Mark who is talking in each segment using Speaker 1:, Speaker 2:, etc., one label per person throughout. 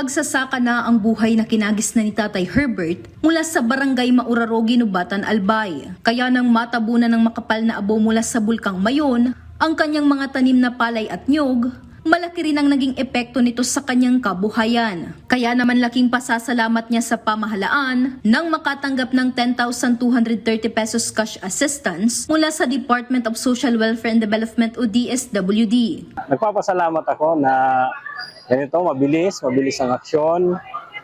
Speaker 1: Magsasaka na ang buhay na kinagis na ni Tatay Herbert mula sa barangay Mauraro, Ginubatan, Albay. Kaya nang matabunan ng makapal na abo mula sa Bulkang Mayon ang kanyang mga tanim na palay at nyog, malaki rin ang naging epekto nito sa kanyang kabuhayan. Kaya naman laking pasasalamat niya sa pamahalaan nang makatanggap ng 10,230 pesos cash assistance mula sa Department of Social Welfare and Development o DSWD.
Speaker 2: Nagpapasalamat ako na ganito, mabilis ang aksyon,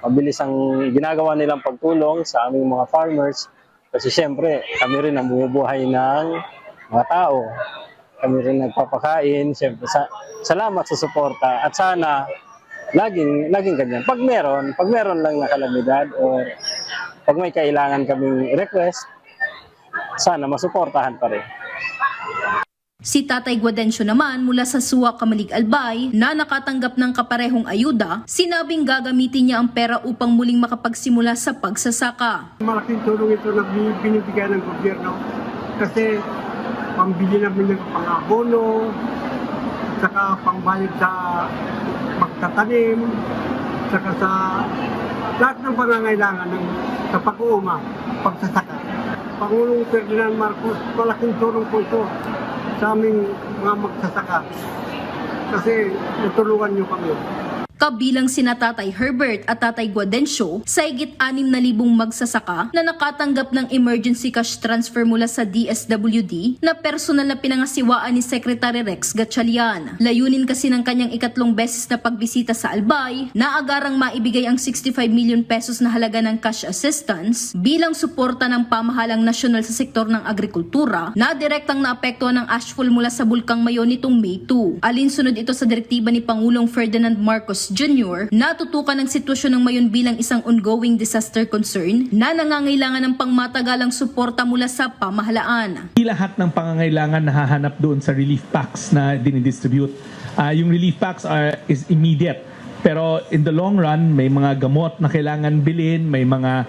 Speaker 2: mabilis ang ginagawa nilang pagtulong sa aming mga farmers. Kasi siyempre, kami rin ang bumubuhay ng mga tao. Kami rin nagpapakain. Siyempre, salamat sa suporta at sana laging ganyan. Pag meron lang na kalamidad o pag may kailangan kaming request, sana masuportahan pa rin.
Speaker 1: Si Tatay Guadencio naman mula sa Suwa, Kamalig, Albay na nakatanggap ng kaparehong ayuda, sinabing gagamitin niya ang pera upang muling makapagsimula sa pagsasaka.
Speaker 3: Malaking tulong ito na binibigay ng gobyerno kasi pambili namin ng pang-abono, saka pangbayad sa magtatanim, saka sa lahat ng pangangailangan sa pag-uuma, pagsasaka. Pangulong Ferdinand Marcos, malaking tulong po ito sa aming mga magsasaka kasi natulungan niyo kami.
Speaker 1: Kabilang sina Tatay Herbert at Tatay Guadencio sa higit 6,000 magsasaka na nakatanggap ng emergency cash transfer mula sa DSWD na personal na pinangasiwaan ni Secretary Rex Gatchalian. Layunin kasi ng kanyang ikatlong beses na pagbisita sa Albay na agarang maibigay ang 65 million pesos na halaga ng cash assistance bilang suporta ng pamahalang nasyonal sa sektor ng agrikultura na direktang naapektuhan ng ashfall mula sa Bulkang Mayon nitong May 2. Alinsunod ito sa direktiba ni Pangulong Ferdinand Marcos Jr. na tutukan ang sitwasyon ng Mayon bilang isang ongoing disaster concern na nangangailangan ng pangmatagalang suporta mula sa pamahalaan.
Speaker 4: Hindi lahat ng pangangailangan nahahanap doon sa relief packs na dinidistribute. Yung relief packs is immediate. Pero in the long run, may mga gamot na kailangan bilhin, may mga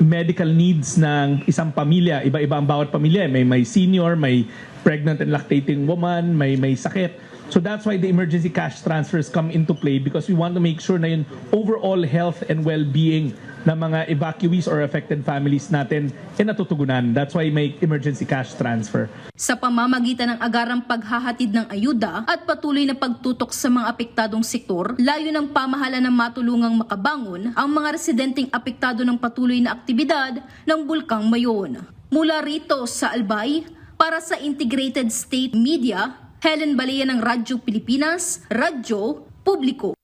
Speaker 4: medical needs ng isang pamilya. Iba-iba ang bawat pamilya. May senior, may pregnant and lactating woman, may sakit. So that's why the emergency cash transfers come into play because we want to make sure na yung overall health and well-being ng mga evacuees or affected families natin ay natutugunan. That's why may emergency cash transfer.
Speaker 1: Sa pamamagitan ng agarang paghahatid ng ayuda at patuloy na pagtutok sa mga apektadong sektor, layo ng pamahalaan na matulungang makabangon ang mga residenteng apektado ng patuloy na aktibidad ng Bulkang Mayon. Mula rito sa Albay, para sa Integrated State Media, Helen Balea ng Radyo Pilipinas, Radyo Publiko.